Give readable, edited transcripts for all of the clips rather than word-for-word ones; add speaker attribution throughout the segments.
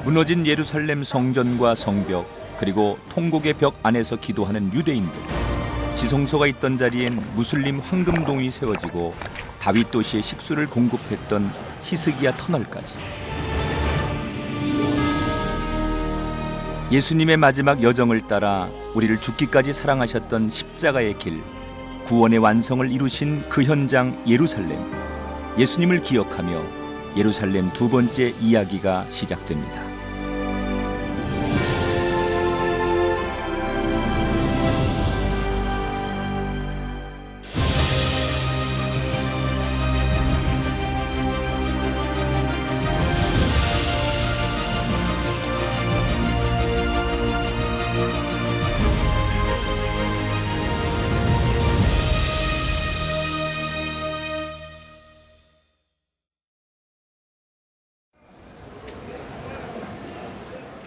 Speaker 1: 무너진 예루살렘 성전과 성벽, 그리고 통곡의 벽 안에서 기도하는 유대인들, 지성소가 있던 자리엔 무슬림 황금동이 세워지고 다윗 도시의 식수를 공급했던 히스기야 터널까지. 예수님의 마지막 여정을 따라 우리를 죽기까지 사랑하셨던 십자가의 길, 구원의 완성을 이루신 그 현장 예루살렘, 예수님을 기억하며 예루살렘 두 번째 이야기가 시작됩니다.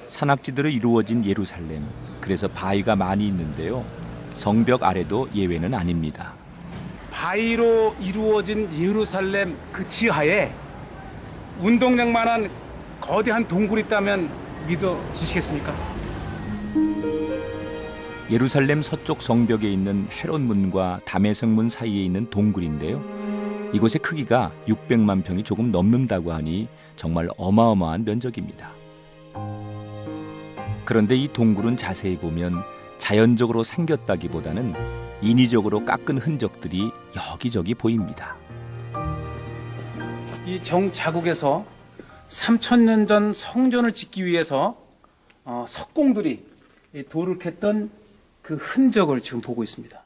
Speaker 1: 산악지대로 이루어진 예루살렘, 그래서 바위가 많이 있는데요. 성벽 아래도 예외는 아닙니다.
Speaker 2: 바위로 이루어진 예루살렘 그 지하에 운동량만한 거대한 동굴이 있다면 믿어지시겠습니까?
Speaker 1: 예루살렘 서쪽 성벽에 있는 헤롯문과 다메섹문 사이에 있는 동굴인데요. 이곳의 크기가 600만 평이 조금 넘는다고 하니 정말 어마어마한 면적입니다. 그런데 이 동굴은 자세히 보면 자연적으로 생겼다기보다는 인위적으로 깎은 흔적들이 여기저기 보입니다.
Speaker 2: 이 정자국에서 3000년 전 성전을 짓기 위해서 석공들이 돌을 캤던 그 흔적을 지금 보고 있습니다.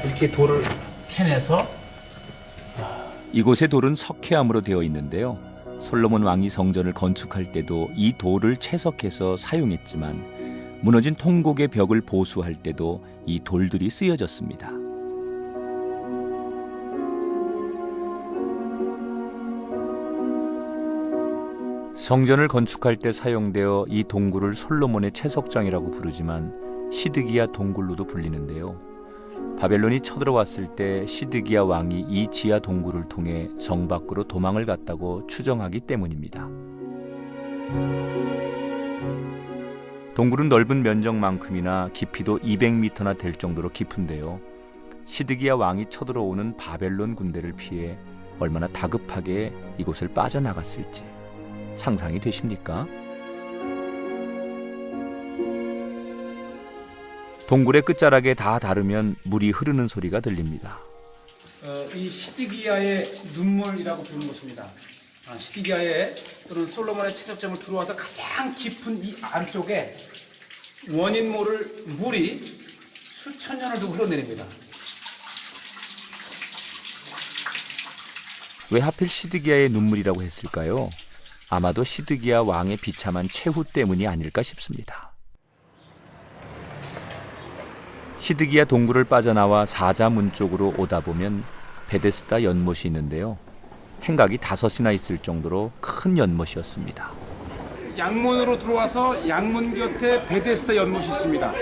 Speaker 2: 이렇게 돌을 캐내서
Speaker 1: 이곳의 돌은 석회암으로 되어 있는데요. 솔로몬 왕이 성전을 건축할 때도 이 돌을 채석해서 사용했지만 무너진 통곡의 벽을 보수할 때도 이 돌들이 쓰여졌습니다. 성전을 건축할 때 사용되어 이 동굴을 솔로몬의 채석장이라고 부르지만 시드기야 동굴로도 불리는데요. 바벨론이 쳐들어왔을 때 시드기야 왕이 이 지하 동굴을 통해 성 밖으로 도망을 갔다고 추정하기 때문입니다. 동굴은 넓은 면적만큼이나 깊이도 200m나 될 정도로 깊은데요. 시드기야 왕이 쳐들어오는 바벨론 군대를 피해 얼마나 다급하게 이곳을 빠져나갔을지 상상이 되십니까? 동굴의 끝자락에 다 닿으면 물이 흐르는 소리가 들립니다.
Speaker 2: 이 시드기야의 눈물이라고 부르는 곳입니다. 시드기야의 또는 솔로몬의 채석장을 들어와서 가장 깊은 이 안쪽에 원인 모를 물이 수천 년을 두고 흘러내립니다.
Speaker 1: 왜 하필 시드기야의 눈물이라고 했을까요? 아마도 시드기야 왕의 비참한 최후 때문이 아닐까 싶습니다. 시드기야 동굴을 빠져나와 사자문 쪽으로 오다 보면 베데스다 연못이 있는데요. 행각이 5이나 있을 정도로 큰 연못이었습니다.
Speaker 2: 양문으로 들어와서 양문 곁에 베데스다 연못이 있습니다.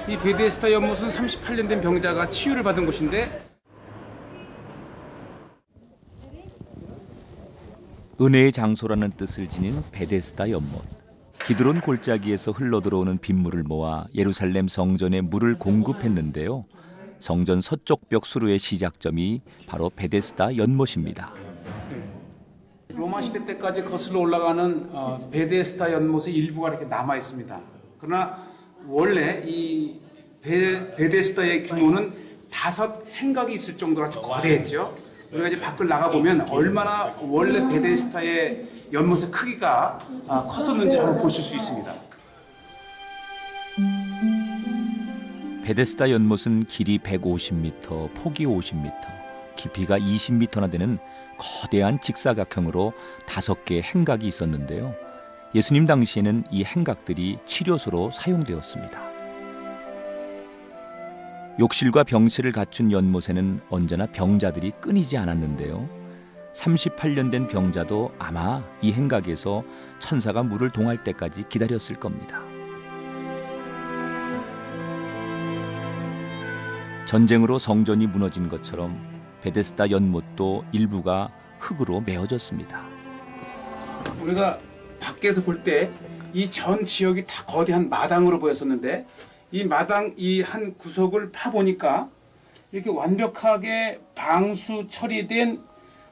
Speaker 2: 이 베데스다 연못은 38년 된 병자가 치유를 받은 곳인데
Speaker 1: 은혜의 장소라는 뜻을 지닌 베데스다 연못. 기드론 골짜기에서 흘러들어오는 빗물을 모아 예루살렘 성전에 물을 공급했는데요. 성전 서쪽 벽 수루의 시작점이 바로 베데스다 연못입니다.
Speaker 2: 로마 시대 때까지 거슬러 올라가는 베데스다 연못의 일부가 이렇게 남아 있습니다. 그러나 원래 이 베데스다의 규모는 5 행각이 있을 정도로 아주 거대했죠. 우리가 이제 밖을 나가 보면 얼마나 원래 베데스다의 연못의 크기가 컸었는지 한번 보실 수 있습니다.
Speaker 1: 베데스다 연못은 길이 150m, 폭이 50m, 깊이가 20m나 되는 거대한 직사각형으로 5개의 행각이 있었는데요. 예수님 당시에는 이 행각들이 치료소로 사용되었습니다. 욕실과 병실을 갖춘 연못에는 언제나 병자들이 끊이지 않았는데요. 38년 된 병자도 아마 이 행각에서 천사가 물을 동할 때까지 기다렸을 겁니다. 전쟁으로 성전이 무너진 것처럼 베데스다 연못도 일부가 흙으로 메어졌습니다.
Speaker 2: 우리가 밖에서 볼 때 이 전 지역이 다 거대한 마당으로 보였었는데 이 마당 이 한 구석을 파보니까 이렇게 완벽하게 방수 처리된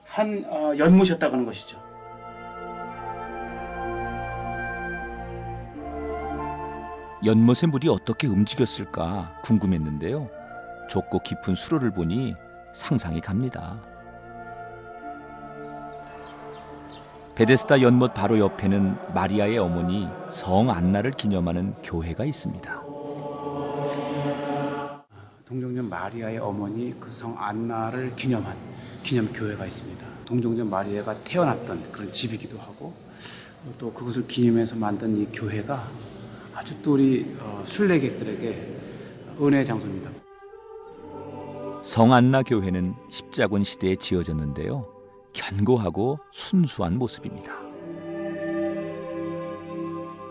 Speaker 2: 한 연못이었다고 하는 것이죠.
Speaker 1: 연못의 물이 어떻게 움직였을까 궁금했는데요. 좁고 깊은 수로를 보니 상상이 갑니다. 베데스다 연못 바로 옆에는 마리아의 어머니 성 안나를 기념하는 교회가 있습니다.
Speaker 2: 동정녀 마리아의 어머니 그 성 안나를 기념한 기념교회가 있습니다. 동정녀 마리아가 태어났던 그런 집이기도 하고 또 그것을 기념해서 만든 이 교회가 아주 또 우리 순례객들에게 은혜의 장소입니다.
Speaker 1: 성 안나 교회는 십자군 시대에 지어졌는데요. 견고하고 순수한 모습입니다.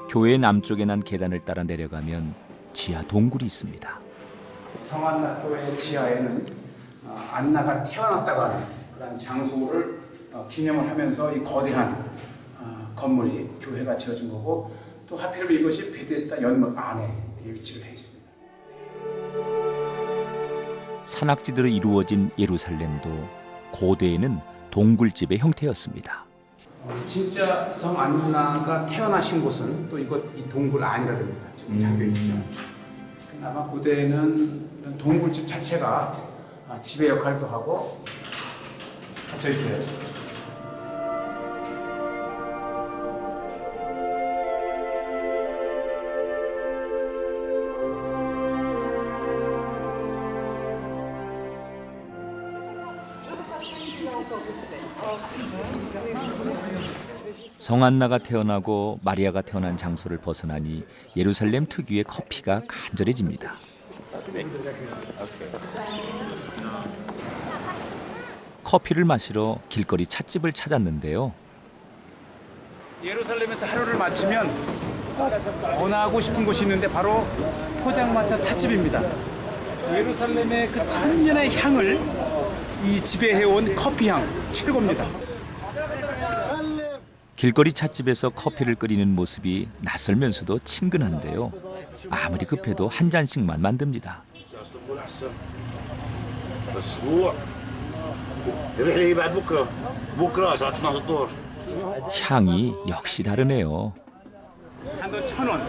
Speaker 1: 교회 남쪽에 난 계단을 따라 내려가면 지하 동굴이 있습니다.
Speaker 2: 성안나 교회 지하에는 안나가 태어났다고 하는 그런 장소를 기념을 하면서 이 거대한 건물이 교회가 지어진 거고 또 하필이면 이것이 베데스다 연못 안에 위치를 해 있습니다.
Speaker 1: 산악지대로 이루어진 예루살렘도 고대에는 동굴집의 형태였습니다.
Speaker 2: 진짜 성 안나가 태어나신 곳은 또 이 동굴 안이라 됩니다. 지금 잠겨 있죠. 아마 고대에는 이런 동굴집 자체가 집의 역할도 하고 갇혀 있어요.
Speaker 1: 성안나가 태어나고 마리아가 태어난 장소를 벗어나니 예루살렘 특유의 커피가 간절해집니다. 커피를 마시러 길거리 찻집을 찾았는데요.
Speaker 2: 예루살렘에서 하루를 마치면 꼭 권하고 싶은 곳이 있는데 바로 포장마차 찻집입니다. 예루살렘의 그 천년의 향을 이 지배해온 커피향 최고입니다.
Speaker 1: 길거리 찻집에서 커피를 끓이는 모습이 낯설면서도 친근한데요. 아무리 급해도 한 잔씩만 만듭니다. 향이 역시 다르네요.
Speaker 2: 한돈 1,000원,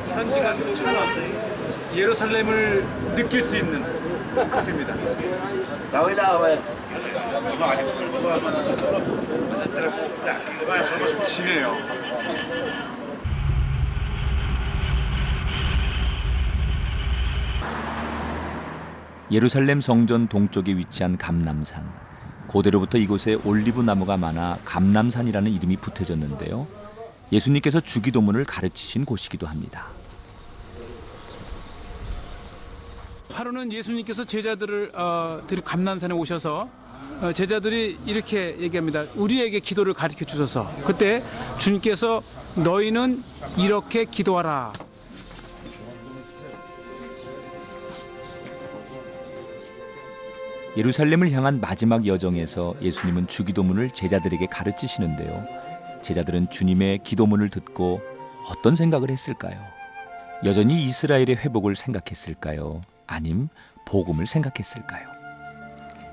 Speaker 2: 현지가 1,000원. 예루살렘을 느낄 수 있는 커피입니다. 진해요.
Speaker 1: 예루살렘 성전 동쪽에 위치한 감람산. 고대로부터 이곳에 올리브 나무가 많아 감람산이라는 이름이 붙여졌는데요. 예수님께서 주기도문을 가르치신 곳이기도 합니다.
Speaker 2: 하루는 예수님께서 제자들을 데리고 감람산에 오셔서 제자들이 이렇게 얘기합니다. 우리에게 기도를 가르쳐 주셔서 그때 주님께서 너희는 이렇게 기도하라.
Speaker 1: 예루살렘을 향한 마지막 여정에서 예수님은 주기도문을 제자들에게 가르치시는데요. 제자들은 주님의 기도문을 듣고 어떤 생각을 했을까요? 여전히 이스라엘의 회복을 생각했을까요? 아님 복음을 생각했을까요?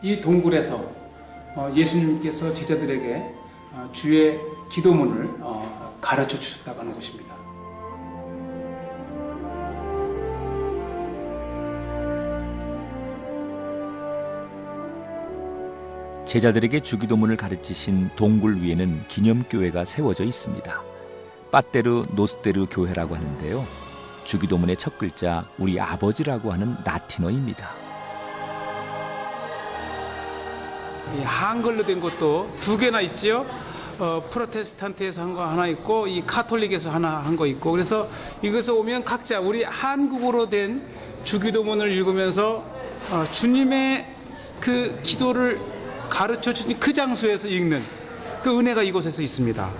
Speaker 2: 이 동굴에서 예수님께서 제자들에게 주의 기도문을 가르쳐 주셨다고 하는 것입니다.
Speaker 1: 제자들에게 주기도문을 가르치신 동굴 위에는 기념교회가 세워져 있습니다. 빠테르 노스테르 교회라고 하는데요. 주기도문의 첫 글자 우리 아버지라고 하는 라틴어입니다.
Speaker 2: 이 한글로 된 것도 2개나 있지요. 프로테스탄트에서 한 거 하나 있고 이 카톨릭에서 하나 한 거 있고 그래서 이것에 오면 각자 우리 한국어로 된 주기도문을 읽으면서 주님의 그 기도를 가르쳐 주신 그 장소에서 읽는 그 은혜가 이곳에서 있습니다.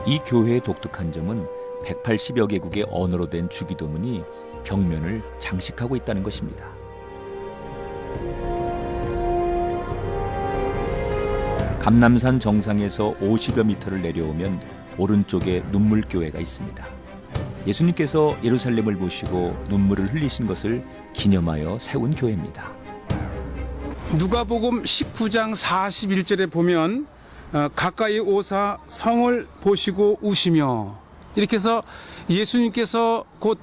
Speaker 1: 이 교회의 독특한 점은 180여 개국의 언어로 된 주기도문이 벽면을 장식하고 있다는 것입니다. 감남산 정상에서 50여 미터를 내려오면 오른쪽에 눈물교회가 있습니다. 예수님께서 예루살렘을 보시고 눈물을 흘리신 것을 기념하여 세운 교회입니다.
Speaker 2: 누가복음 19장 41절에 보면 가까이 오사 성을 보시고 우시며, 이렇게 해서 예수님께서 곧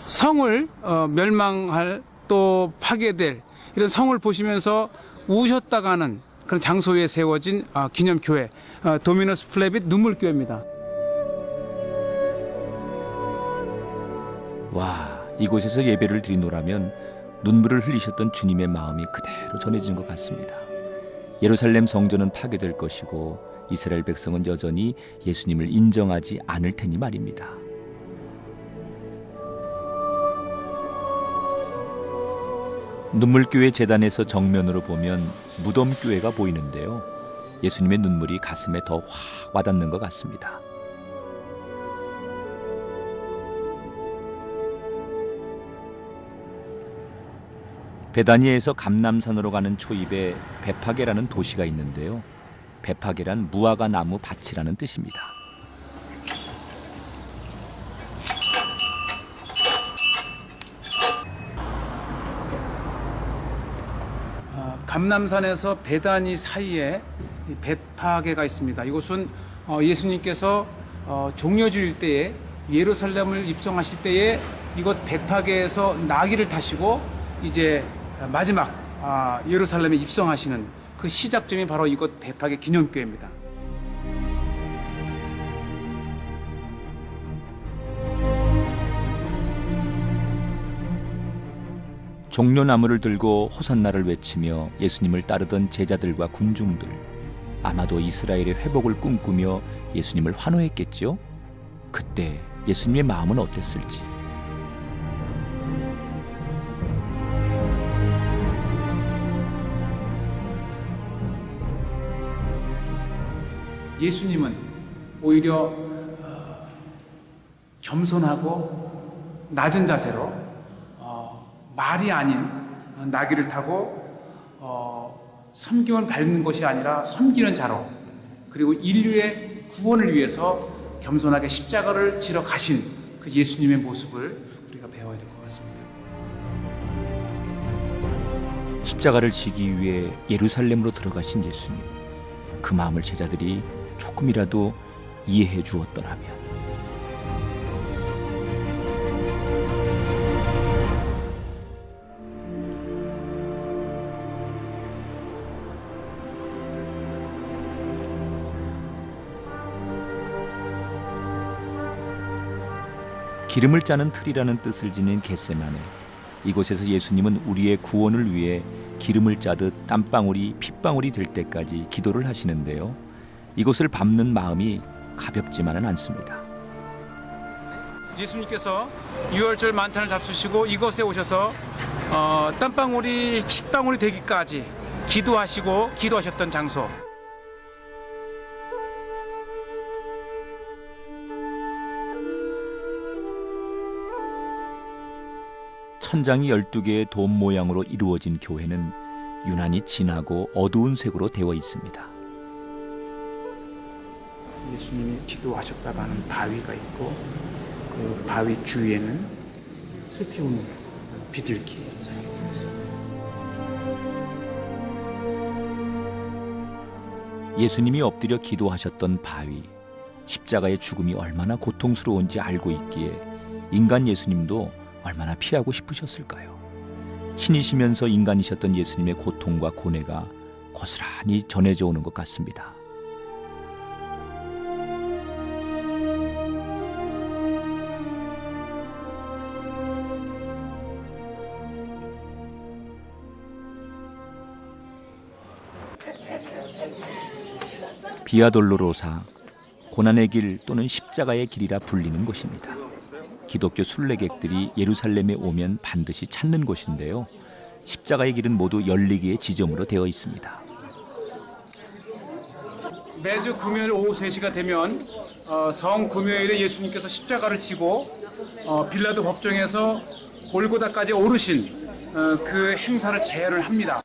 Speaker 2: 성을 멸망할 또 파괴될 이런 성을 보시면서 우셨다가는 그런 장소에 세워진 기념교회, 도미너스 플레빗 눈물교회입니다.
Speaker 1: 와, 이곳에서 예배를 드리노라면 눈물을 흘리셨던 주님의 마음이 그대로 전해지는 것 같습니다. 예루살렘 성전은 파괴될 것이고 이스라엘 백성은 여전히 예수님을 인정하지 않을 테니 말입니다. 눈물교회 재단에서 정면으로 보면 무덤교회가 보이는데요. 예수님의 눈물이 가슴에 더 확 와닿는 것 같습니다. 베다니에서 감남산으로 가는 초입에 베파게라는 도시가 있는데요. 베파게란 무화과 나무 밭이라는 뜻입니다.
Speaker 2: 감남산에서 베다니 사이에 베파게가 있습니다. 이곳은 예수님께서 종려주일 때에 예루살렘을 입성하실 때에 이곳 베파게에서 나귀를 타시고 이제 마지막 예루살렘에 입성하시는 그 시작점이 바로 이곳 베파게 기념교회입니다.
Speaker 1: 종려나무를 들고 호산나를 외치며 예수님을 따르던 제자들과 군중들, 아마도 이스라엘의 회복을 꿈꾸며 예수님을 환호했겠지요? 그때 예수님의 마음은 어땠을지.
Speaker 2: 예수님은 오히려 겸손하고 낮은 자세로 말이 아닌 나귀를 타고 섬김을 밟는 것이 아니라 섬기는 자로, 그리고 인류의 구원을 위해서 겸손하게 십자가를 지러 가신 그 예수님의 모습을 우리가 배워야 될 것 같습니다.
Speaker 1: 십자가를 지기 위해 예루살렘으로 들어가신 예수님, 그 마음을 제자들이 조금이라도 이해해 주었더라면. 기름을 짜는 틀이라는 뜻을 지닌 겟세마네, 이곳에서 예수님은 우리의 구원을 위해 기름을 짜듯 땀방울이 핏방울이 될 때까지 기도를 하시는데요. 이곳을 밟는 마음이 가볍지만은 않습니다.
Speaker 2: 예수님께서 유월절 만찬을 잡수시고 이곳에 오셔서 땀방울이 핏방울이 되기까지 기도하셨던 장소.
Speaker 1: 천장이 12개의 돔 모양으로 이루어진 교회는 유난히 진하고 어두운 색으로 되어 있습니다.
Speaker 2: 예수님이 기도하셨다가 하는 바위가 있고, 그 바위 주위에는 슬피 우는 비둘기 새겨져 있습니다.
Speaker 1: 예수님이 엎드려 기도하셨던 바위, 십자가의 죽음이 얼마나 고통스러운지 알고 있기에 인간 예수님도 얼마나 피하고 싶으셨을까요? 신이시면서 인간이셨던 예수님의 고통과 고뇌가 고스란히 전해져 오는 것 같습니다. 비아 돌로로사, 고난의 길 또는 십자가의 길이라 불리는 곳입니다. 기독교 순례객들이 예루살렘에 오면 반드시 찾는 곳인데요. 십자가의 길은 모두 열리기의 지점으로 되어 있습니다.
Speaker 2: 매주 금요일 오후 3시가 되면 성금요일에 예수님께서 십자가를 지고 빌라도 법정에서 골고다까지 오르신 그 행사를 재현을 합니다.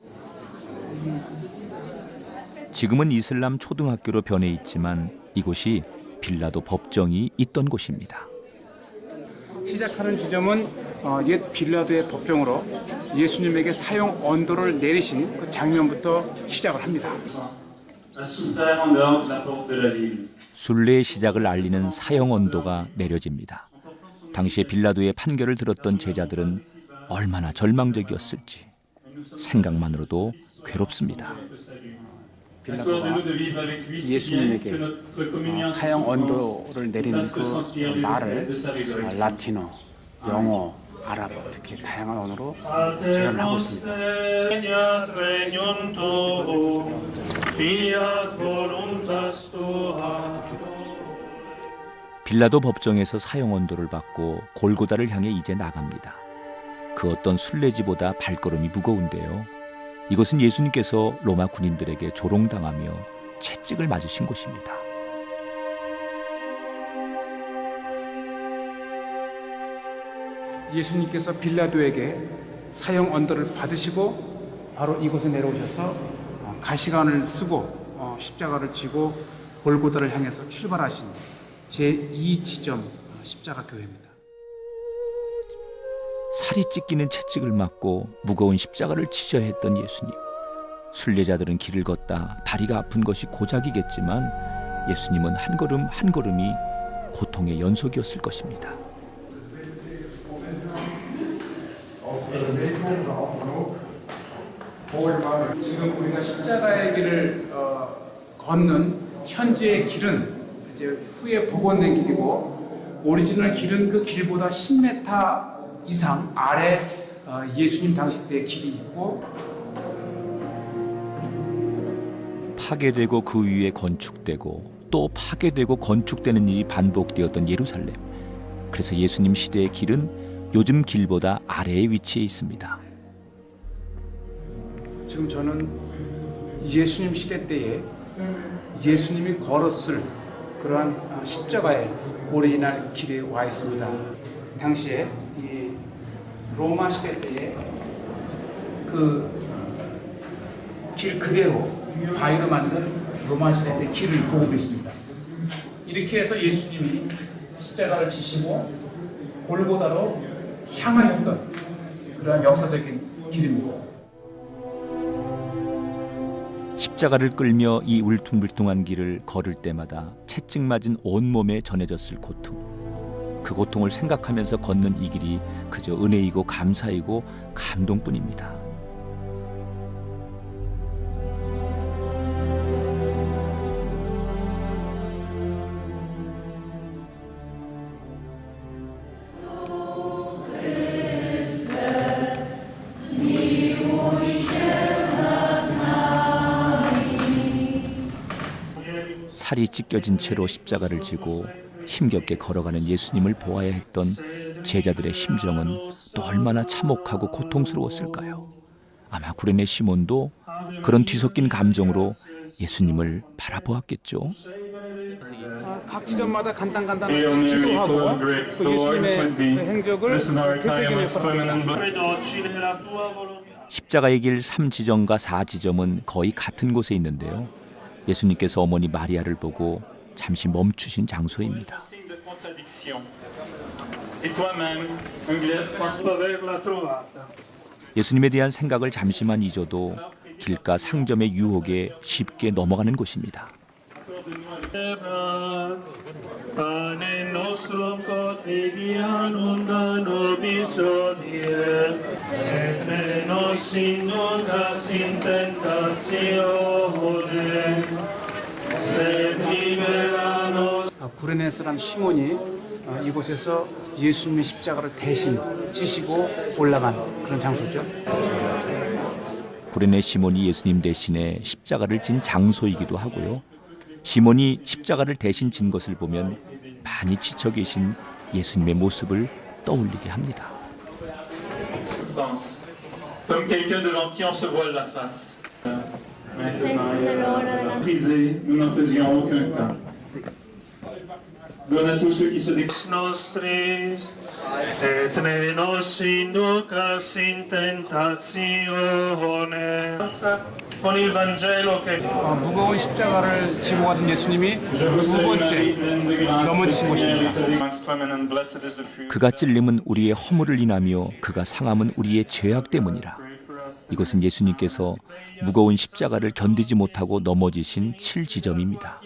Speaker 1: 지금은 이슬람 초등학교로 변해 있지만 이곳이 빌라도 법정이 있던 곳입니다.
Speaker 2: 시작하는 지점은 옛 빌라도의 법정으로 예수님에게 사형 언도를 내리신 그 장면부터 시작을 합니다.
Speaker 1: 순례의 시작을 알리는 사형 언도가 내려집니다. 당시에 빌라도의 판결을 들었던 제자들은 얼마나 절망적이었을지 생각만으로도 괴롭습니다.
Speaker 2: 빌라도가 예수님에게 사형 언도를 내리는 그 말을 라틴어, 영어, 아랍어 이렇게 다양한 언어로 제안을 하고 있습니다.
Speaker 1: 빌라도 법정에서 사형 언도를 받고 골고다를 향해 이제 나갑니다. 그 어떤 순례지보다 발걸음이 무거운데요. 이곳은 예수님께서 로마 군인들에게 조롱당하며 채찍을 맞으신 곳입니다.
Speaker 2: 예수님께서 빌라도에게 사형 언도를 받으시고 바로 이곳에 내려오셔서 가시관을 쓰고 십자가를 지고 골고다를 향해서 출발하신 제2지점 십자가 교회입니다.
Speaker 1: 살이 찢기는 채찍을 맞고 무거운 십자가를 지셔야 했던 예수님. 순례자들은 길을 걷다 다리가 아픈 것이 고작이겠지만 예수님은 한 걸음 한 걸음이 고통의 연속이었을 것입니다.
Speaker 2: 지금 우리가 십자가의 길을 걷는 현재의 길은 이제 후에 복원된 길이고 오리지널 길은 그 길보다 10m 이상 아래 예수님 당시 때의 길이 있고
Speaker 1: 파괴되고 그 위에 건축되고 또 파괴되고 건축되는 일이 반복되었던 예루살렘. 그래서 예수님 시대의 길은 요즘 길보다 아래에 위치해 있습니다.
Speaker 2: 지금 저는 예수님 시대 때에 예수님이 걸었을 그러한 십자가의 오리지널 길에 와 있습니다. 당시에 이 로마 시대 때에 그 길 그대로 바위로 만든 로마 시대 때 길을 보고 계십니다. 이렇게 해서 예수님이 십자가를 지시고 골고다로 향하셨던 그러한 역사적인 길입니다.
Speaker 1: 십자가를 끌며 이 울퉁불퉁한 길을 걸을 때마다 채찍 맞은 온몸에 전해졌을 고통. 그 고통을 생각하면서 걷는 이 길이 그저 은혜이고 감사이고 감동뿐입니다. 살이 찢겨진 채로 십자가를 지고 힘겹게 걸어가는 예수님을 보아야 했던 제자들의 심정은 또 얼마나 참혹하고 고통스러웠을까요? 아마 구레네 시몬도 그런 뒤섞인 감정으로 예수님을 바라보았겠죠.
Speaker 2: 각 지점마다 간단간단하게 기도하고 그 예수님의 그 행적을 되새기는 역할을 합니다.
Speaker 1: 십자가의 길 3지점과 4지점은 거의 같은 곳에 있는데요. 예수님께서 어머니 마리아를 보고 잠시 멈추신 장소입니다. 예수님에 대한 생각을 잠시만 잊어도 길가 상점의 유혹에 쉽게 넘어가는 곳입니다.
Speaker 2: 구레네 사람 시몬이 이곳에서 예수님의 십자가를 대신 지시고 올라간 그런 장소죠.
Speaker 1: 구레네 시몬이 예수님 대신에 십자가를 진 장소이기도 하고요. 시몬이 십자가를 대신 진 것을 보면 많이 지쳐 계신 예수님의 모습을 떠올리게 합니다.
Speaker 3: Comme quelqu'un de l'Empire se voile la face. Brisé, nous n'en faisions aucun cas. Donne à tous ceux qui se déclarent. et ne nos inducas in tentazione. Con il Vangelo che
Speaker 2: 무거운 십자가를 지고 가던 예수님이 두 번째 넘어지신 것입니다.
Speaker 1: 그가 찔림은 우리의 허물을 인하며 그가 상함은 우리의 죄악 때문이라. 이것은 예수님께서 무거운 십자가를 견디지 못하고 넘어지신 7지점입니다.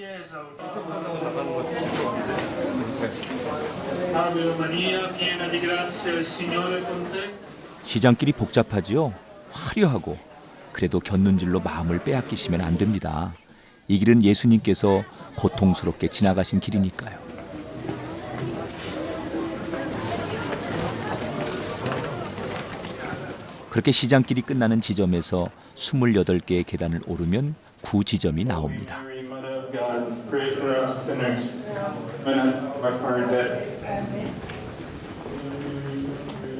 Speaker 1: 시장길이 복잡하지요? 화려하고 그래도 곁눈질로 마음을 빼앗기시면 안 됩니다. 이 길은 예수님께서 고통스럽게 지나가신 길이니까요. 그렇게 시장길이 끝나는 지점에서 28개의 계단을 오르면 9지점이 나옵니다.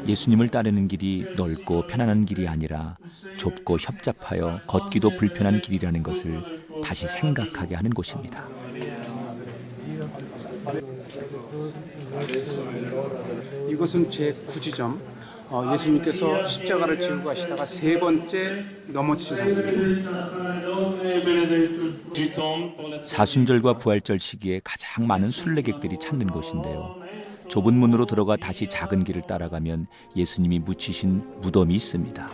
Speaker 1: 예수님을 따르는 길이 넓고 편안한 길이 아니라 좁고 협잡하여 걷기도 불편한 길이라는 것을 다시 생각하게 하는 곳입니다.
Speaker 2: 이것은 제9지점. 예수님께서 십자가를 지고 가시다가 세 번째 넘어지신 장소입니다.
Speaker 1: 사순절과 부활절 시기에 가장 많은 순례객들이 찾는 곳인데요. 좁은 문으로 들어가 다시 작은 길을 따라가면 예수님이 묻히신 무덤이 있습니다.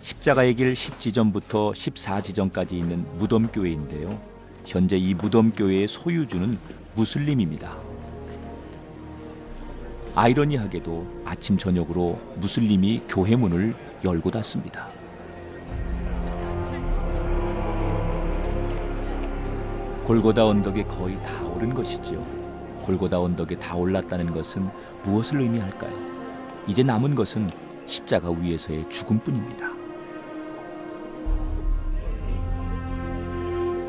Speaker 1: 십자가의 길 10지점부터 14지점까지 있는 무덤교회인데요. 현재 이 무덤교회의 소유주는 무슬림입니다. 아이러니하게도 아침 저녁으로 무슬림이 교회 문을 열고 닫습니다. 골고다 언덕에 거의 다 오른 것이지요. 골고다 언덕에 다 올랐다는 것은 무엇을 의미할까요? 이제 남은 것은 십자가 위에서의 죽음뿐입니다.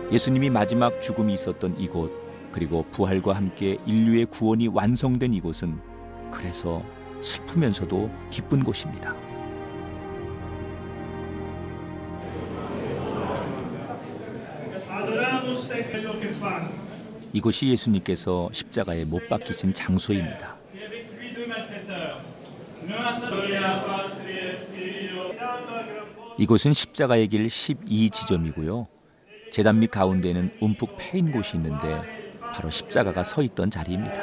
Speaker 1: 예수님이 마지막 죽음이 있었던 이곳, 그리고 부활과 함께 인류의 구원이 완성된 이곳은 그래서 슬프면서도 기쁜 곳입니다. 이곳이 예수님께서 십자가에 못 박히신 장소입니다. 이곳은 십자가의 길 12지점이고요. 제단 밑 가운데는 움푹 패인 곳이 있는데 바로 십자가가 서 있던 자리입니다.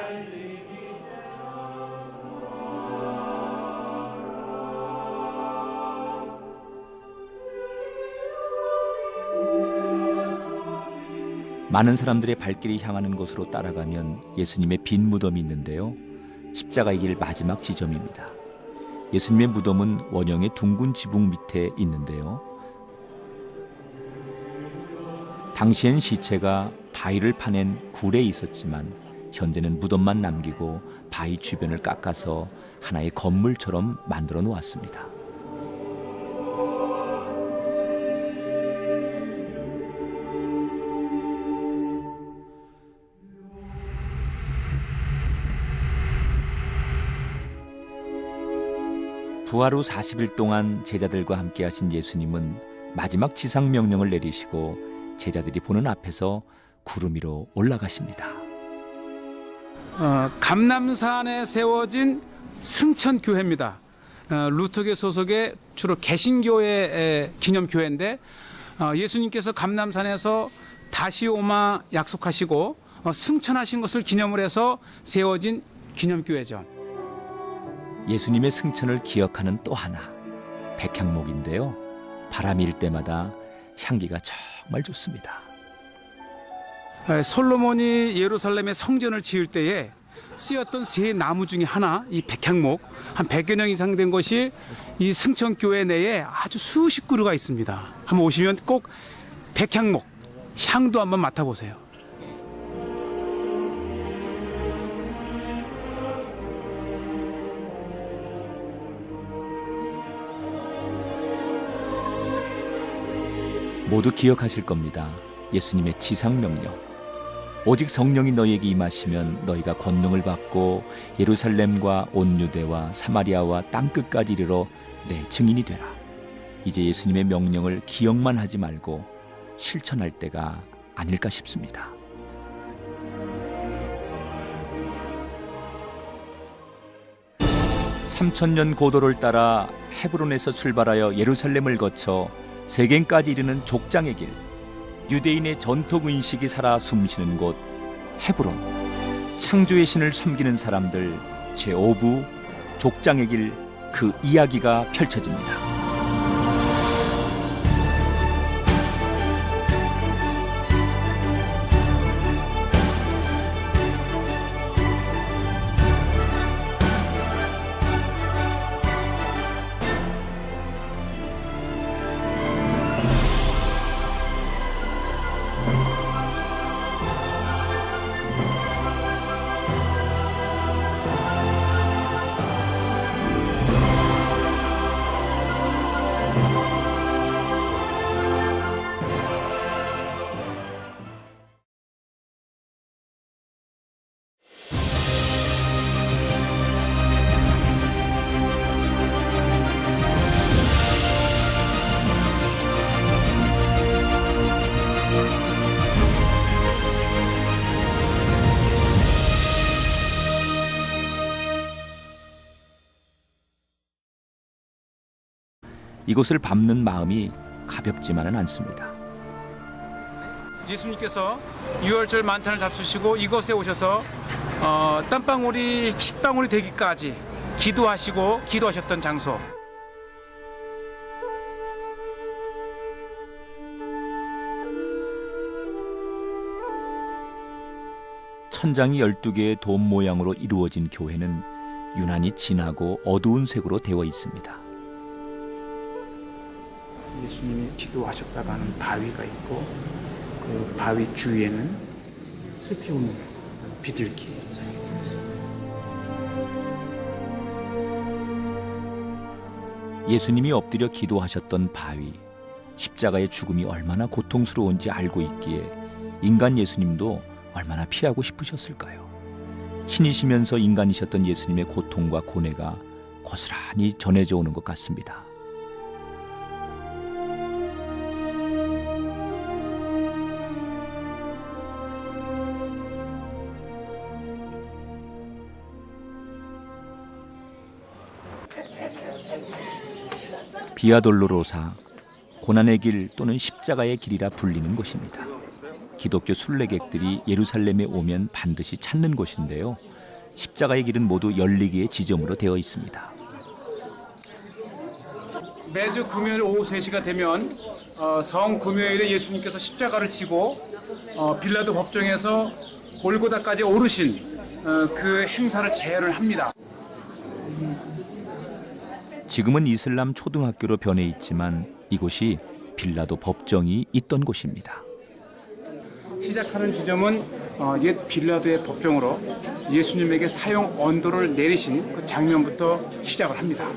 Speaker 1: 많은 사람들의 발길이 향하는 곳으로 따라가면 예수님의 빈 무덤이 있는데요. 십자가의 길 마지막 지점입니다. 예수님의 무덤은 원형의 둥근 지붕 밑에 있는데요. 당시엔 시체가 바위를 파낸 굴에 있었지만 현재는 무덤만 남기고 바위 주변을 깎아서 하나의 건물처럼 만들어 놓았습니다. 부활 후 40일 동안 제자들과 함께 하신 예수님은 마지막 지상 명령을 내리시고 제자들이 보는 앞에서 구름 위로 올라가십니다.
Speaker 2: 감람산에 세워진 승천교회입니다. 루터교 소속의 주로 개신교의 기념교회인데 예수님께서 감람산에서 다시 오마 약속하시고 승천하신 것을 기념을 해서 세워진 기념교회죠.
Speaker 1: 예수님의 승천을 기억하는 또 하나, 백향목인데요. 바람이 일 때마다 향기가 정말 좋습니다.
Speaker 2: 솔로몬이 예루살렘의 성전을 지을 때에 쓰였던 세 나무 중에 하나, 이 백향목, 한 100여 년 이상 된 것이 이 승천교회 내에 아주 수십 그루가 있습니다. 한번 오시면 꼭 백향목 향도 한번 맡아보세요.
Speaker 1: 모두 기억하실 겁니다. 예수님의 지상 명령. 오직 성령이 너희에게 임하시면 너희가 권능을 받고 예루살렘과 온 유대와 사마리아와 땅끝까지 이르러 내 증인이 되라. 이제 예수님의 명령을 기억만 하지 말고 실천할 때가 아닐까 싶습니다. (3000년) 고도를 따라 헤브론에서 출발하여 예루살렘을 거쳐 세겜까지 이르는 족장의 길, 유대인의 전통 의식이 살아 숨쉬는 곳 헤브론, 창조의 신을 섬기는 사람들 제5부 족장의 길, 그 이야기가 펼쳐집니다. 이곳을 밟는 마음이 가볍지만은 않습니다.
Speaker 2: 예수님께서 유월절 만찬을 잡수시고 이곳에 오셔서 땀방울이 핏방울이 되기까지 기도하셨던 장소.
Speaker 1: 천장이 12개의 돔 모양으로 이루어진 교회는 유난히 진하고 어두운 색으로 되어 있습니다.
Speaker 2: 예수님이 기도하셨다가 하는 바위가 있고 그 바위 주위에는 숲이 오는 비둘기 현상이 있습니다.
Speaker 1: 예수님이 엎드려 기도하셨던 바위, 십자가의 죽음이 얼마나 고통스러운지 알고 있기에 인간 예수님도 얼마나 피하고 싶으셨을까요? 신이시면서 인간이셨던 예수님의 고통과 고뇌가 고스란히 전해져 오는 것 같습니다. 비아돌로로사, 고난의 길 또는 십자가의 길이라 불리는 곳입니다. 기독교 순례객들이 예루살렘에 오면 반드시 찾는 곳인데요. 십자가의 길은 모두 열리기의 지점으로 되어 있습니다.
Speaker 2: 매주 금요일 오후 3시가 되면 성금요일에 예수님께서 십자가를 지고 빌라도 법정에서 골고다까지 오르신 그 행사를 재현을 합니다.
Speaker 1: 지금은 이슬람 초등학교로 변해 있지만 이곳이 빌라도 법정이 있던 곳입니다.
Speaker 2: 시작하는 지점은 옛 빌라도의 법정으로 예수님에게 사형 언도를 내리신 그 장면부터 시작을 합니다.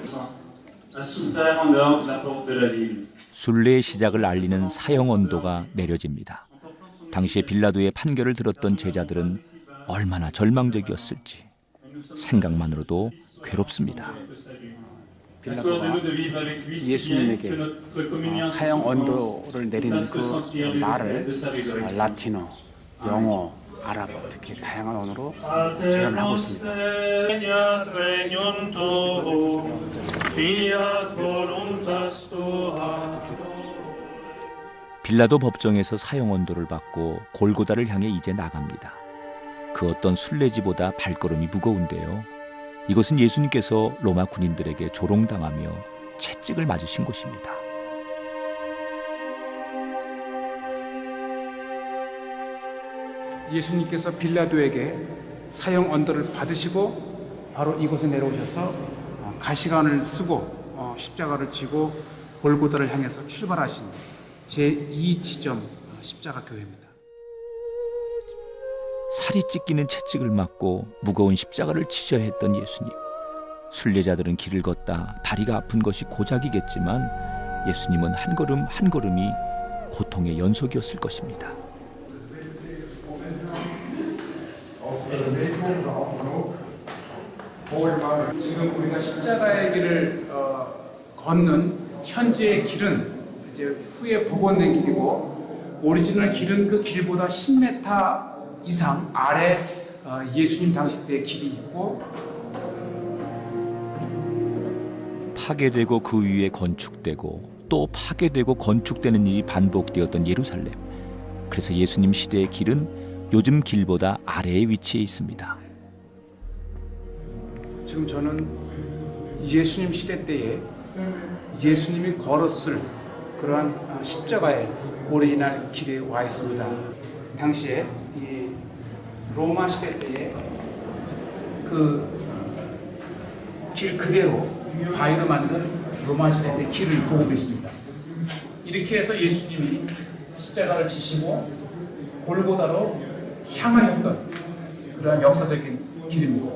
Speaker 1: 순례의 시작을 알리는 사형 언도가 내려집니다. 당시에 빌라도의 판결을 들었던 제자들은 얼마나 절망적이었을지 생각만으로도 괴롭습니다.
Speaker 2: 빌라도가 예수님에게 사형 언도를 내리는 그 말을 라틴어, 영어, 아랍어 이렇게 다양한 언어로 재현을 하고 있습니다.
Speaker 1: 빌라도 법정에서 사형 언도를 받고 골고다를 향해 이제 나갑니다. 그 어떤 순례지보다 발걸음이 무거운데요. 이곳은 예수님께서 로마 군인들에게 조롱당하며 채찍을 맞으신 곳입니다.
Speaker 2: 예수님께서 빌라도에게 사형 언도를 받으시고 바로 이곳에 내려오셔서 가시관을 쓰고 십자가를 지고 골고다를 향해서 출발하신 제2지점 십자가 교회입니다.
Speaker 1: 살이 찢기는 채찍을 맞고 무거운 십자가를 지셔야 했던 예수님. 순례자들은 길을 걷다 다리가 아픈 것이 고작이겠지만 예수님은 한 걸음 한 걸음이 고통의 연속이었을 것입니다.
Speaker 2: 지금 우리가 십자가의 길을 걷는 현재의 길은 이제 후에 복원된 길이고 오리지널 길은 그 길보다 10m 이상 아래 예수님 당시 때의 길이 있고
Speaker 1: 파괴되고 그 위에 건축되고 또 파괴되고 건축되는 일이 반복되었던 예루살렘. 그래서 예수님 시대의 길은 요즘 길보다 아래에 위치해 있습니다.
Speaker 2: 지금 저는 예수님 시대 때에 예수님이 걸었을 그러한 십자가의 오리지널 길에 와 있습니다. 당시에 이 로마 시대 때에 그 길 그대로 바위로 만든 로마 시대 때 길을 보고 계십니다. 이렇게 해서 예수님이 십자가를 지시고 골고다로 향하셨던 그러한 역사적인 길입니다.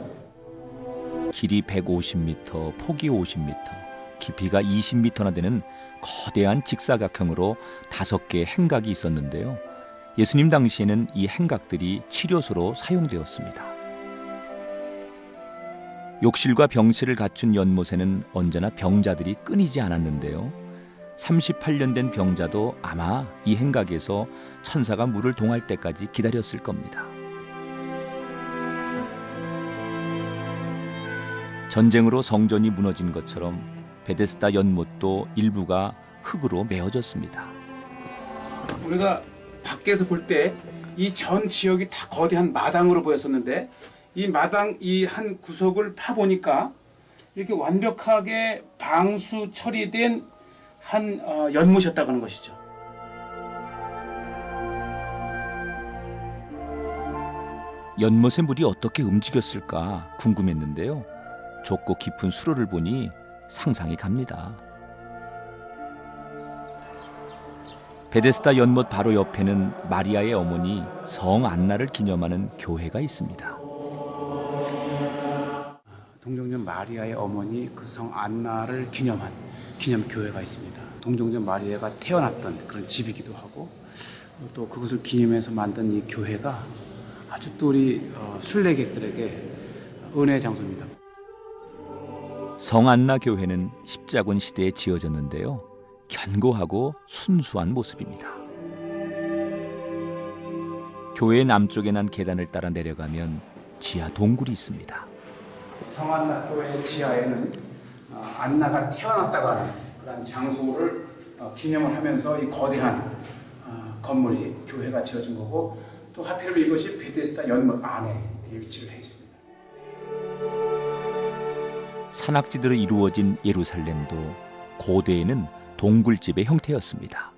Speaker 1: 길이 150m, 폭이 50m, 깊이가 20m나 되는 거대한 직사각형으로 5개의 행각이 있었는데요. 예수님 당시에는 이 행각들이 치료소로 사용되었습니다. 욕실과 병실을 갖춘 연못에는 언제나 병자들이 끊이지 않았는데요. 38년 된 병자도 아마 이 행각에서 천사가 물을 동할 때까지 기다렸을 겁니다. 전쟁으로 성전이 무너진 것처럼 베데스다 연못도 일부가 흙으로 메어졌습니다.
Speaker 2: 우리가 밖에서 볼 때 이 전 지역이 다 거대한 마당으로 보였었는데 이 마당 이 한 구석을 파보니까 이렇게 완벽하게 방수 처리된 한 연못이었다고 하는 것이죠.
Speaker 1: 연못의 물이 어떻게 움직였을까 궁금했는데요. 좁고 깊은 수로를 보니 상상이 갑니다. 베데스다 연못 바로 옆에는 마리아의 어머니 성 안나를 기념하는 교회가 있습니다.
Speaker 2: 동정녀 마리아의 어머니 그 성 안나를 기념한 기념교회가 있습니다. 동정녀 마리아가 태어났던 그런 집이기도 하고 또 그것을 기념해서 만든 이 교회가 아주 또 우리 순례객들에게 은혜의 장소입니다.
Speaker 1: 성 안나 교회는 십자군 시대에 지어졌는데요. 견고하고 순수한 모습입니다. 교회 남쪽에 난 계단을 따라 내려가면 지하 동굴이 있습니다.
Speaker 2: 성안나 교회 지하에는 안나가 태어났다고 하는 그런 장소를 기념을 하면서 이 거대한 건물이 교회가 지어진 거고 또 하필이면 이것이 베데스다 연못 안에 위치를 해 있습니다.
Speaker 1: 산악지대로 이루어진 예루살렘도 고대에는 동굴집의 형태였습니다.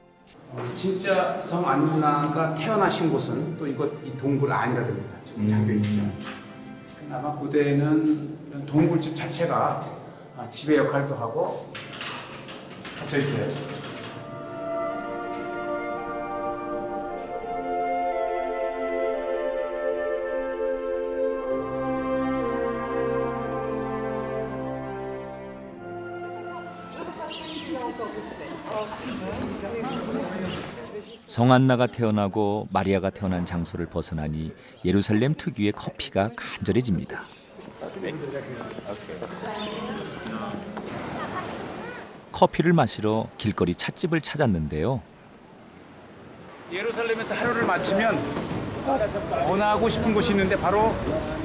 Speaker 2: 진짜 성 안나가 태어나신 곳은 또 이 동굴 안이라 됩니다. 지금 잠겨 있죠. 아마 고대에는 이런 동굴집 자체가 집의 역할도 하고 갇혀 있어요.
Speaker 1: 성안나가 태어나고 마리아가 태어난 장소를 벗어나니 예루살렘 특유의 커피가 간절해집니다. 커피를 마시러 길거리 찻집을 찾았는데요.
Speaker 2: 예루살렘에서 하루를 마치면 꼭 권하고 싶은 곳이 있는데 바로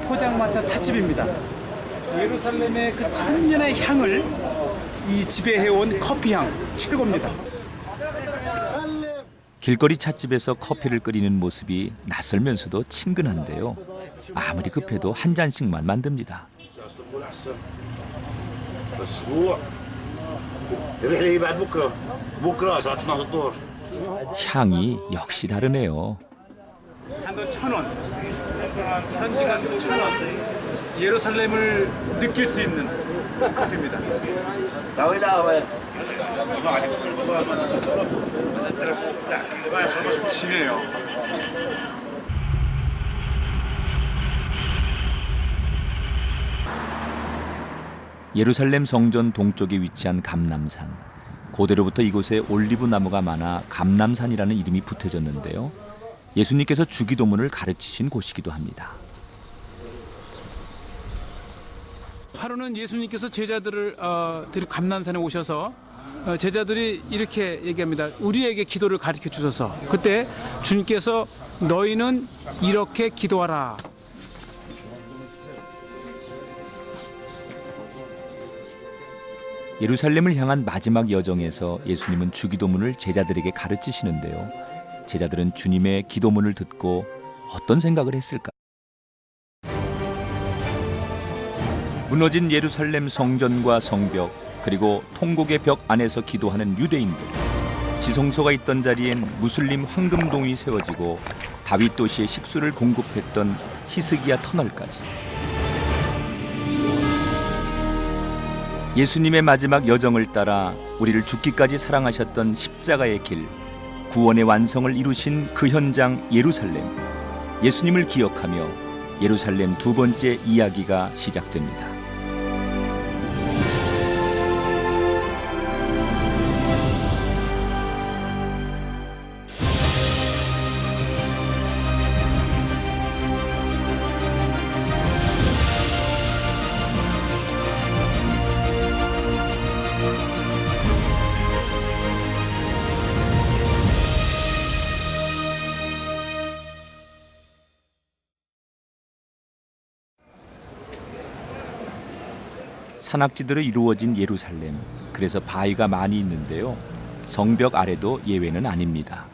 Speaker 2: 포장마차 찻집입니다. 예루살렘의 그 천년의 향을 이 지배해온 커피향 최고입니다.
Speaker 1: 길거리 찻집에서 커피를 끓이는 모습이 낯설면서도 친근한데요. 아무리 급해도 한 잔씩만 만듭니다. 향이 역시 다르네요.
Speaker 2: 한돈 1,000원, 현지가 1,000원. 예루살렘을 느낄 수 있는 커피입니다. 진해요.
Speaker 1: 예루살렘 성전 동쪽에 위치한 감람산. 고대로부터 이곳에 올리브 나무가 많아 감람산이라는 이름이 붙여졌는데요. 예수님께서 주기도문을 가르치신 곳이기도 합니다.
Speaker 2: 하루는 예수님께서 제자들을 데리고 감람산에 오셔서 제자들이 이렇게 얘기합니다. 우리에게 기도를 가르쳐 주셔서 그때 주님께서 너희는 이렇게 기도하라.
Speaker 1: 예루살렘을 향한 마지막 여정에서 예수님은 주기도문을 제자들에게 가르치시는데요. 제자들은 주님의 기도문을 듣고 어떤 생각을 했을까? 무너진 예루살렘 성전과 성벽, 그리고 통곡의 벽 안에서 기도하는 유대인들. 지성소가 있던 자리엔 무슬림 황금동이 세워지고 다윗 도시의 식수를 공급했던 히스기야 터널까지. 예수님의 마지막 여정을 따라 우리를 죽기까지 사랑하셨던 십자가의 길, 구원의 완성을 이루신 그 현장 예루살렘. 예수님을 기억하며 예루살렘 두 번째 이야기가 시작됩니다. 산악지대로 이루어진 예루살렘, 그래서 바위가 많이 있는데요. 성벽 아래도 예외는 아닙니다.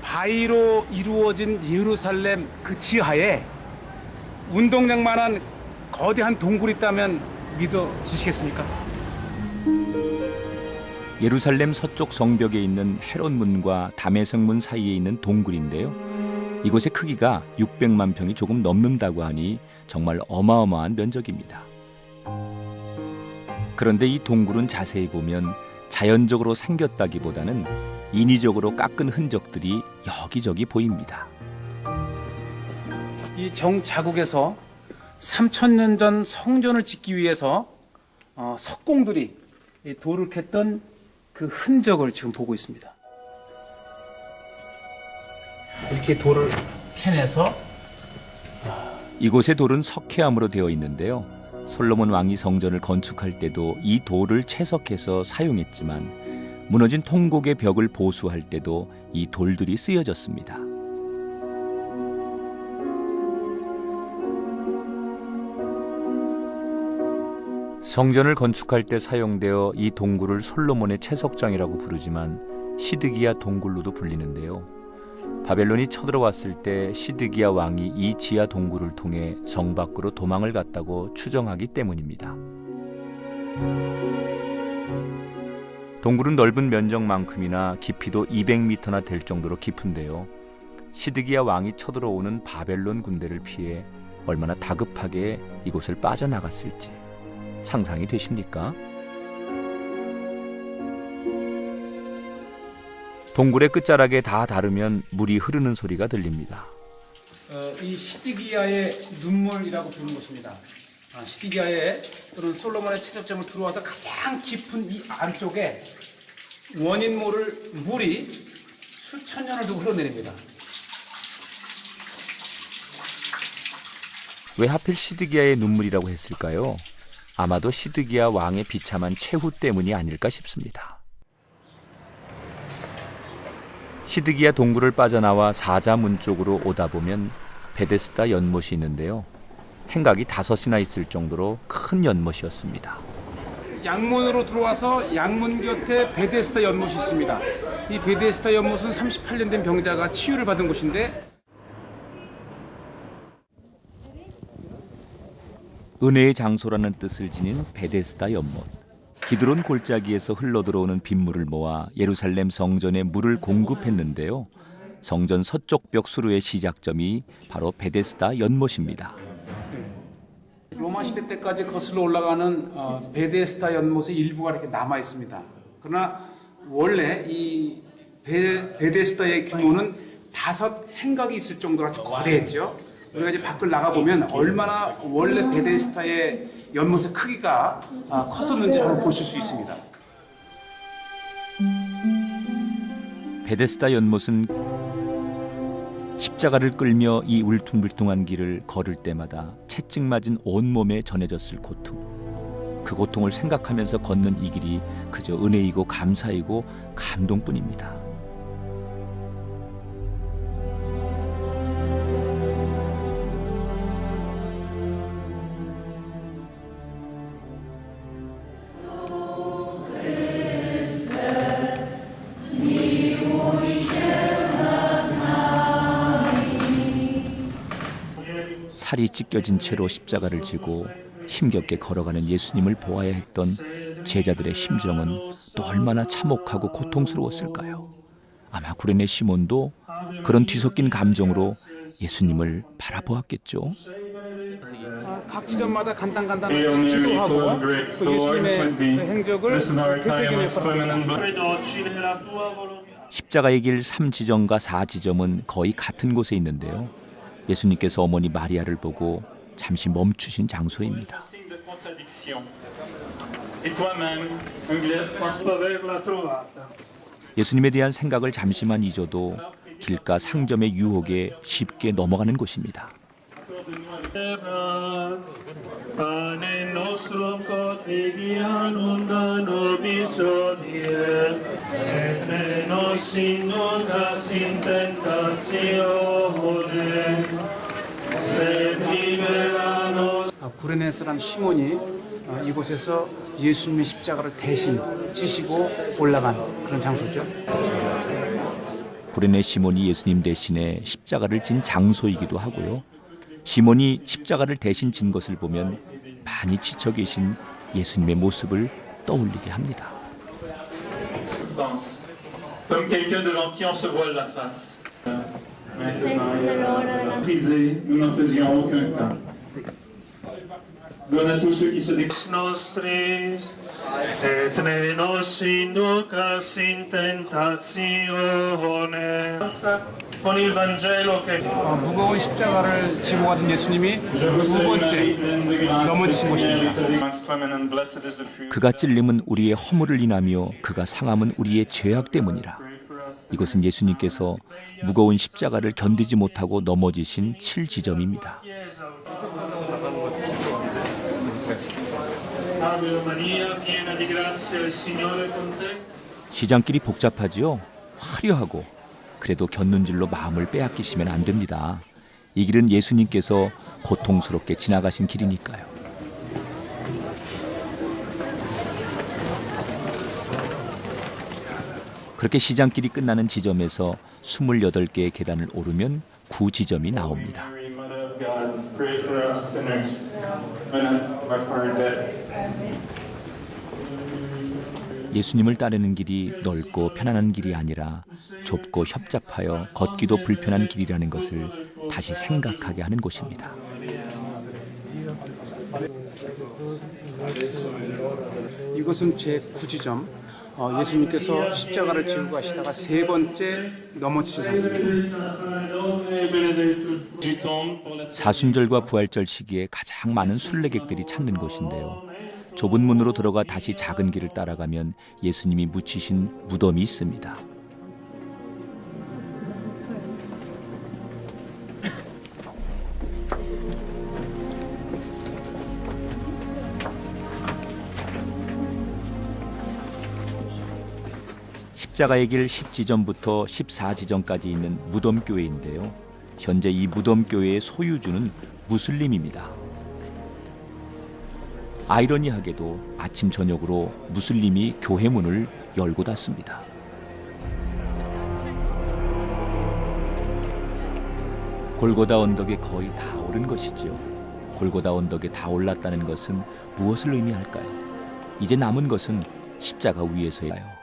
Speaker 2: 바위로 이루어진 예루살렘 그 지하에 운동장만한 거대한 동굴이 있다면 믿어지시겠습니까?
Speaker 1: 예루살렘 서쪽 성벽에 있는 헤롯문과 다메섹문 사이에 있는 동굴인데요. 이곳의 크기가 600만 평이 조금 넘는다고 하니 정말 어마어마한 면적입니다. 그런데 이 동굴은 자세히 보면 자연적으로 생겼다기보다는 인위적으로 깎은 흔적들이 여기저기 보입니다.
Speaker 2: 이 정자국에서 3000년 전 성전을 짓기 위해서 석공들이 돌을 캤던 그 흔적을 지금 보고 있습니다. 이렇게 돌을 캐내서
Speaker 1: 이곳의 돌은 석회암으로 되어 있는데요. 솔로몬 왕이 성전을 건축할 때도 이 돌을 채석해서 사용했지만 무너진 통곡의 벽을 보수할 때도 이 돌들이 쓰여졌습니다. 성전을 건축할 때 사용되어 이 동굴을 솔로몬의 채석장이라고 부르지만 시드기야 동굴로도 불리는데요. 바벨론이 쳐들어왔을 때 시드기야 왕이 이 지하 동굴을 통해 성 밖으로 도망을 갔다고 추정하기 때문입니다. 동굴은 넓은 면적만큼이나 깊이도 200m나 될 정도로 깊은데요. 시드기야 왕이 쳐들어오는 바벨론 군대를 피해 얼마나 다급하게 이곳을 빠져나갔을지 상상이 되십니까? 동굴의 끝자락에 다 닿으면 물이 흐르는 소리가 들립니다.
Speaker 2: 이 시드기야의 눈물이라고 부르는 것입니다. 시드기야의 또는 솔로몬의 채석장을 들어와서 가장 깊은 이 안쪽에 원인 모를 물이 수천 년을 두고 흘러내립니다.
Speaker 1: 왜 하필 시드기야의 눈물이라고 했을까요? 아마도 시드기야 왕의 비참한 최후 때문이 아닐까 싶습니다. 시드기야 동굴을 빠져나와 사자문 쪽으로 오다 보면 베데스다 연못이 있는데요. 행각이 5이나 있을 정도로 큰 연못이었습니다.
Speaker 2: 양문으로 들어와서 양문 곁에 베데스다 연못이 있습니다. 이 베데스다 연못은 38년 된 병자가 치유를 받은 곳인데
Speaker 1: 은혜의 장소라는 뜻을 지닌 베데스다 연못. 기드론 골짜기에서 흘러들어오는 빗물을 모아 예루살렘 성전에 물을 공급했는데요. 성전 서쪽 벽 수로의 시작점이 바로 베데스다 연못입니다.
Speaker 2: 로마 시대 때까지 거슬러 올라가는 베데스다 연못의 일부가 이렇게 남아 있습니다. 그러나 원래 이 베데스다의 규모는 5 행각이 있을 정도로 아주 거대했죠. 우리가 이제 밖을 나가 보면 얼마나 원래 베데스다의 연못의 크기가 컸었는지 한번 보실 수 있습니다.
Speaker 1: 베데스다 연못은 십자가를 끌며 이 울퉁불퉁한 길을 걸을 때마다 채찍 맞은 온몸에 전해졌을 고통. 그 고통을 생각하면서 걷는 이 길이 그저 은혜이고 감사이고 감동뿐입니다. 살이 찢겨진 채로 십자가를 지고 힘겹게 걸어가는 예수님을 보아야 했던 제자들의 심정은 또 얼마나 참혹하고 고통스러웠을까요? 아마 구레네 시몬도 그런 뒤섞인 감정으로 예수님을 바라보았겠죠.
Speaker 2: 각 지점마다 간단간단 기도하고 그 예수님의 그 행적을 되새기는 역할을
Speaker 1: 십자가의 길 3지점과 4지점은 거의 같은 곳에 있는데요. 예수님께서 어머니 마리아를 보고 잠시 멈추신 장소입니다. 예수님에 대한 생각을 잠시만 잊어도 길가 상점의 유혹에 쉽게 넘어가는 곳입니다.
Speaker 3: Pane nostrum quotidianum da nobis hodie, et ne nos inducas in tentatione, sed libera nos.
Speaker 2: 구레네 사람 시몬이 이곳에서 예수님의 십자가를 대신 지시고 올라간 그런 장소죠.
Speaker 1: 구레네 시몬이 예수님 대신에 십자가를 진 장소이기도 하고요. 시몬이 십자가를 대신 진 것을 보면 많이 지쳐 계신 예수님의 모습을 떠올리게 합니다.
Speaker 3: Comme quelqu'un de l'Empire se voile la face. Brisé, nous n'en faisions aucun temps. Donne à tous ceux qui se déclarent nostris, et ne nos inducas in tentatione. Con il Vangelo che
Speaker 2: 무거운 십자가를 지고 가던 예수님이 두 번째 넘어지신 곳입니다.
Speaker 1: 그가 찔림은 우리의 허물을 인하며 그가 상함은 우리의 죄악 때문이라. 이것은 예수님께서 무거운 십자가를 견디지 못하고 넘어지신 7지점입니다. 시장길이 복잡하지요. 화려하고 그래도 곁눈질로 마음을 빼앗기시면 안 됩니다. 이 길은 예수님께서 고통스럽게 지나가신 길이니까요. 그렇게 시장길이 끝나는 지점에서 28개의 계단을 오르면 9지점이 나옵니다. 예수님을 따르는 길이 넓고 편안한 길이 아니라 좁고 협잡하여 걷기도 불편한 길이라는 것을 다시 생각하게 하는 곳입니다.
Speaker 2: 이것은 제9지점. 예수님께서 십자가를 지고 가시다가 세 번째 넘어지신 장소입니다.
Speaker 1: 사순절과 부활절 시기에 가장 많은 순례객들이 찾는 곳인데요. 좁은 문으로 들어가 다시 작은 길을 따라가면 예수님이 묻히신 무덤이 있습니다. 십자가의 길 10지점부터 14지점까지 있는 무덤교회인데요. 현재 이 무덤교회의 소유주는 무슬림입니다. 아이러니하게도 아침 저녁으로 무슬림이 교회 문을 열고 닫습니다. 골고다 언덕에 거의 다 오른 것이지요. 골고다 언덕에 다 올랐다는 것은 무엇을 의미할까요? 이제 남은 것은 십자가 위에서일까요?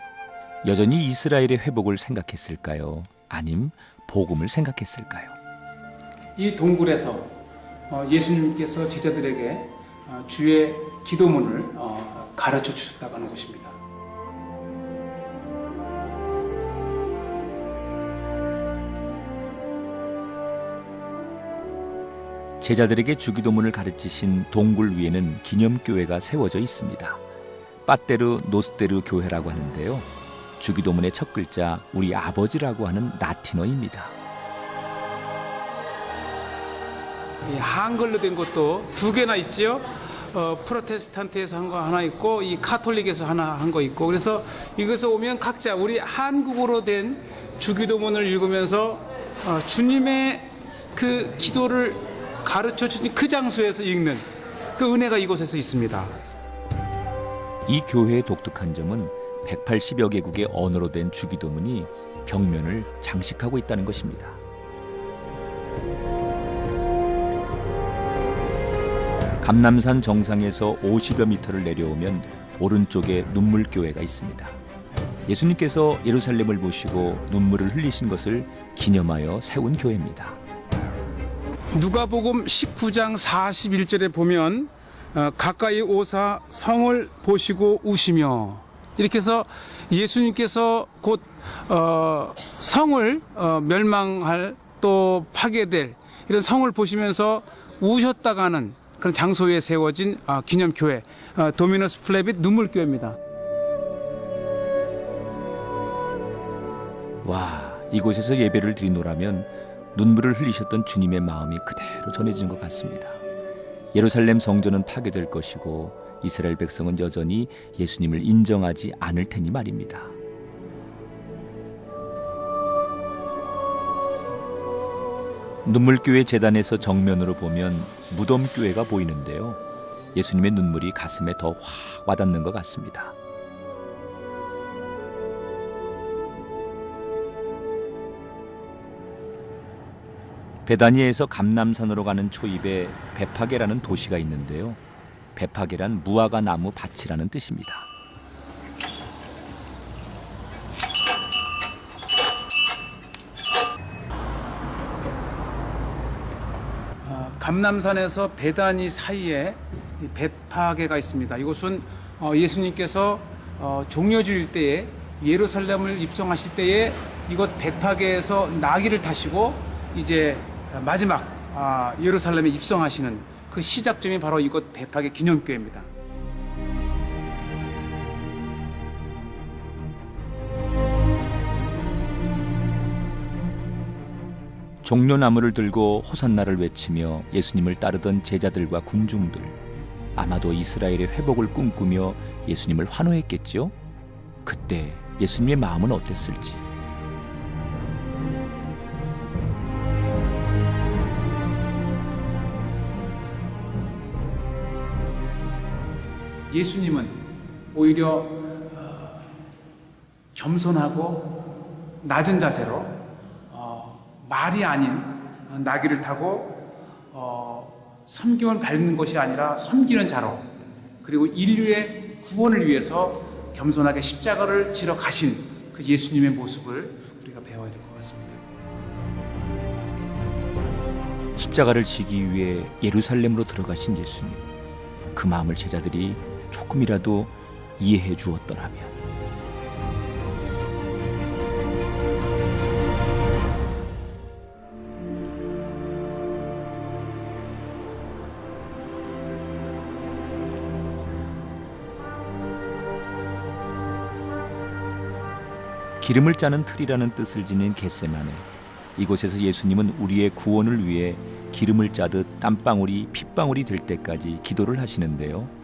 Speaker 1: 여전히 이스라엘의 회복을 생각했을까요? 아님 복음을 생각했을까요?
Speaker 2: 이 동굴에서 예수님께서 제자들에게 주의 기도문을 가르쳐 주셨다고 하는 것입니다.
Speaker 1: 제자들에게 주기도문을 가르치신 동굴 위에는 기념교회가 세워져 있습니다. 빠테르 노스테르 교회라고 하는데요. 주기도문의 첫 글자 우리 아버지라고 하는 라틴어입니다.
Speaker 2: 이 한글로 된 것도 두 개나 있지요. 프로테스탄트에서 한 거 하나 있고 이 카톨릭에서 하나 한 거 있고 그래서 이것에 오면 각자 우리 한국어로 된 주기도문을 읽으면서 주님의 그 기도를 가르쳐 주신 그 장소에서 읽는 그 은혜가 이곳에서 있습니다.
Speaker 1: 이 교회의 독특한 점은 180여 개국의 언어로 된 주기도문이 벽면을 장식하고 있다는 것입니다. 감남산 정상에서 50여 미터를 내려오면 오른쪽에 눈물교회가 있습니다. 예수님께서 예루살렘을 보시고 눈물을 흘리신 것을 기념하여 세운 교회입니다.
Speaker 2: 누가복음 19장 41절에 보면 가까이 오사 성을 보시고 우시며 이렇게 해서 예수님께서 곧 성을 멸망할 또 파괴될 이런 성을 보시면서 우셨다가는 그런 장소에 세워진 기념교회 도미너스 플레빗 눈물교회입니다.
Speaker 1: 와, 이곳에서 예배를 드리노라면 눈물을 흘리셨던 주님의 마음이 그대로 전해지는 것 같습니다. 예루살렘 성전은 파괴될 것이고 이스라엘 백성은 여전히 예수님을 인정하지 않을 테니 말입니다. 눈물교회 재단에서 정면으로 보면 무덤교회가 보이는데요. 예수님의 눈물이 가슴에 더 확 와닿는 것 같습니다. 베다니에서 감남산으로 가는 초입에 베파게라는 도시가 있는데요. 베파게란 무화과 나무 밭이라는 뜻입니다.
Speaker 2: 감남산에서 베다니 사이에 베파게가 있습니다. 이곳은 예수님께서 종려주일 때에 예루살렘을 입성하실 때에 이곳 베파게에서 나귀를 타시고 이제 마지막 예루살렘에 입성하시는 그 시작점이 바로 이곳 베파게 기념교회입니다.
Speaker 1: 종려나무를 들고 호산나를 외치며 예수님을 따르던 제자들과 군중들, 아마도 이스라엘의 회복을 꿈꾸며 예수님을 환호했겠지요? 그때 예수님의 마음은 어땠을지.
Speaker 2: 예수님은 오히려 겸손하고 낮은 자세로 말이 아닌 나귀를 타고 섬김을 밟는 것이 아니라 섬기는 자로 그리고 인류의 구원을 위해서 겸손하게 십자가를 지러 가신 그 예수님의 모습을 우리가 배워야 될 것 같습니다.
Speaker 1: 십자가를 지기 위해 예루살렘으로 들어가신 예수님. 그 마음을 제자들이 조금이라도 이해해 주었더라면. 기름을 짜는 틀이라는 뜻을 지닌 겟세마네. 이곳에서 예수님은 우리의 구원을 위해 기름을 짜듯 땀방울이 핏방울이 될 때까지 기도를 하시는데요.